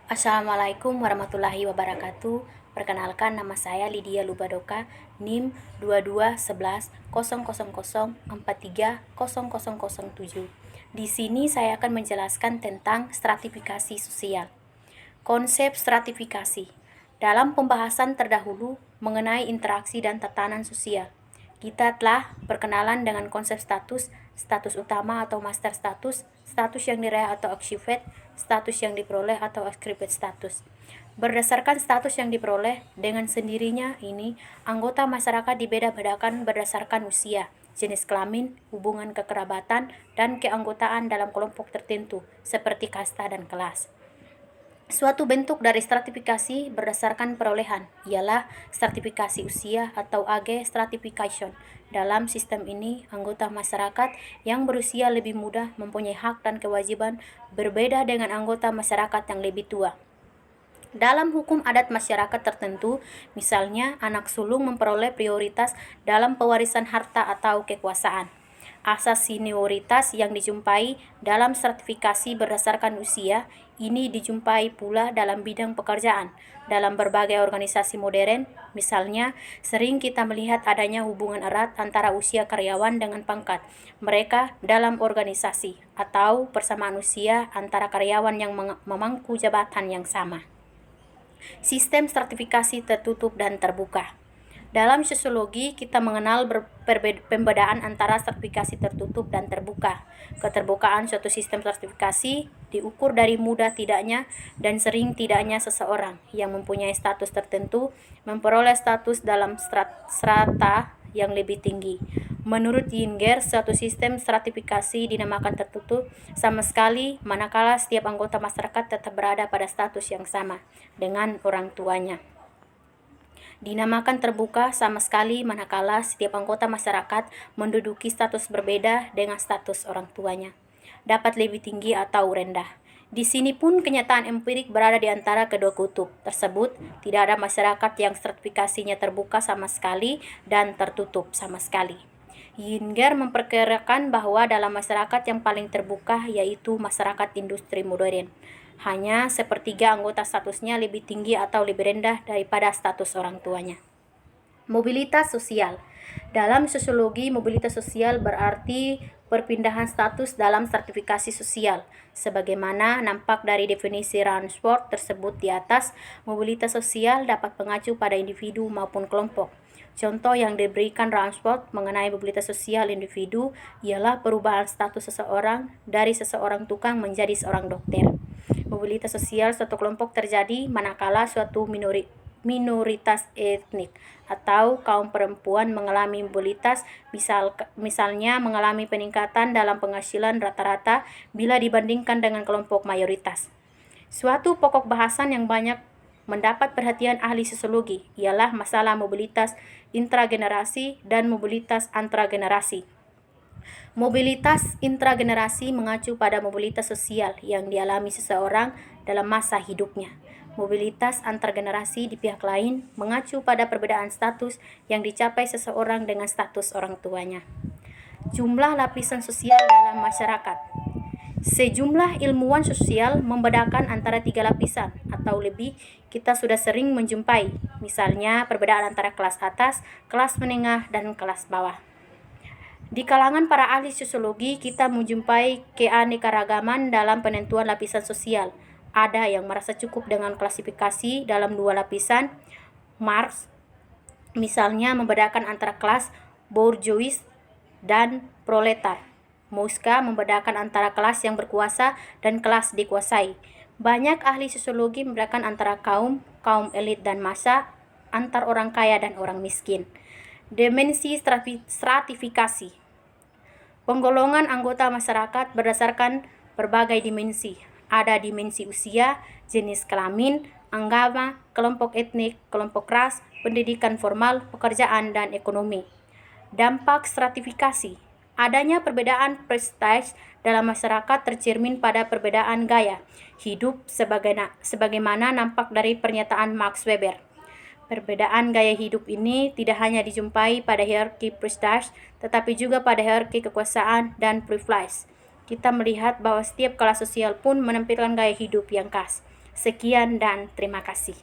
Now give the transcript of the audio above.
Assalamualaikum warahmatullahi wabarakatuh. Perkenalkan, nama saya Lydia Lubadoka, NIM 22110004300007. Di sini saya akan menjelaskan tentang stratifikasi sosial. Konsep stratifikasi. Dalam pembahasan terdahulu mengenai interaksi dan tatanan sosial, kita telah berkenalan dengan konsep status, status utama atau master status, status yang diraih atau achieved, status yang diperoleh atau ascribed status. Berdasarkan status yang diperoleh, dengan sendirinya ini, anggota masyarakat dibeda-bedakan berdasarkan usia, jenis kelamin, hubungan kekerabatan, dan keanggotaan dalam kelompok tertentu, seperti kasta dan kelas. Suatu bentuk dari stratifikasi berdasarkan perolehan ialah stratifikasi usia atau age stratification. Dalam sistem ini, anggota masyarakat yang berusia lebih muda mempunyai hak dan kewajiban berbeda dengan anggota masyarakat yang lebih tua. Dalam hukum adat masyarakat tertentu, misalnya anak sulung memperoleh prioritas dalam pewarisan harta atau kekuasaan. Asas senioritas yang dijumpai dalam stratifikasi berdasarkan usia ini dijumpai pula dalam bidang pekerjaan. Dalam berbagai organisasi modern, misalnya, sering kita melihat adanya hubungan erat antara usia karyawan dengan pangkat mereka dalam organisasi, atau persamaan usia antara karyawan yang memangku jabatan yang sama. Sistem stratifikasi tertutup dan terbuka. Dalam sosiologi, kita mengenal pembedaan antara stratifikasi tertutup dan terbuka. Keterbukaan suatu sistem stratifikasi diukur dari mudah tidaknya dan sering tidaknya seseorang yang mempunyai status tertentu memperoleh status dalam strata yang lebih tinggi. Menurut Yinger, suatu sistem stratifikasi dinamakan tertutup sama sekali manakala setiap anggota masyarakat tetap berada pada status yang sama dengan orang tuanya. Dinamakan terbuka sama sekali manakala setiap anggota masyarakat menduduki status berbeda dengan status orang tuanya, dapat lebih tinggi atau rendah. Di sini pun kenyataan empirik berada di antara kedua kutub tersebut. Tidak ada masyarakat yang stratifikasinya terbuka sama sekali dan tertutup sama sekali. Yinger memperkirakan bahwa dalam masyarakat yang paling terbuka yaitu masyarakat industri modern, hanya sepertiga anggota statusnya lebih tinggi atau lebih rendah daripada status orang tuanya. Mobilitas sosial. Dalam sosiologi, mobilitas sosial berarti perpindahan status dalam stratifikasi sosial. Sebagaimana nampak dari definisi Ransford tersebut di atas, mobilitas sosial dapat mengacu pada individu maupun kelompok. Contoh yang diberikan Ransford mengenai mobilitas sosial individu ialah perubahan status seseorang dari seseorang tukang menjadi seorang dokter. Mobilitas sosial suatu kelompok terjadi manakala suatu minoritas etnik atau kaum perempuan mengalami mobilitas, misalnya mengalami peningkatan dalam penghasilan rata-rata bila dibandingkan dengan kelompok mayoritas. Suatu pokok bahasan yang banyak mendapat perhatian ahli sosiologi ialah masalah mobilitas intragenerasi dan mobilitas antragenerasi. Mobilitas intragenerasi mengacu pada mobilitas sosial yang dialami seseorang dalam masa hidupnya. Mobilitas antargenerasi di pihak lain mengacu pada perbedaan status yang dicapai seseorang dengan status orang tuanya. Jumlah lapisan sosial dalam masyarakat. Sejumlah ilmuwan sosial membedakan antara 3 lapisan atau lebih kita sudah sering menjumpai, misalnya perbedaan antara kelas atas, kelas menengah, dan kelas bawah. Di kalangan para ahli sosiologi, kita menjumpai keanekaragaman dalam penentuan lapisan sosial. Ada yang merasa cukup dengan klasifikasi dalam 2 lapisan. Marx, misalnya, membedakan antara kelas bourgeois dan proletar. Mosca membedakan antara kelas yang berkuasa dan kelas dikuasai. Banyak ahli sosiologi membedakan antara kaum elit dan massa, antar orang kaya dan orang miskin. Dimensi stratifikasi. Penggolongan anggota masyarakat berdasarkan berbagai dimensi. Ada dimensi usia, jenis kelamin, agama, kelompok etnik, kelompok ras, pendidikan formal, pekerjaan, dan ekonomi. Dampak stratifikasi. Adanya perbedaan prestige dalam masyarakat tercermin pada perbedaan gaya hidup sebagaimana nampak dari pernyataan Max Weber. Perbedaan gaya hidup ini tidak hanya dijumpai pada hierarki prestige, tetapi juga pada hierarki kekuasaan dan privilege. Kita melihat bahwa setiap kelas sosial pun menampilkan gaya hidup yang khas. Sekian dan terima kasih.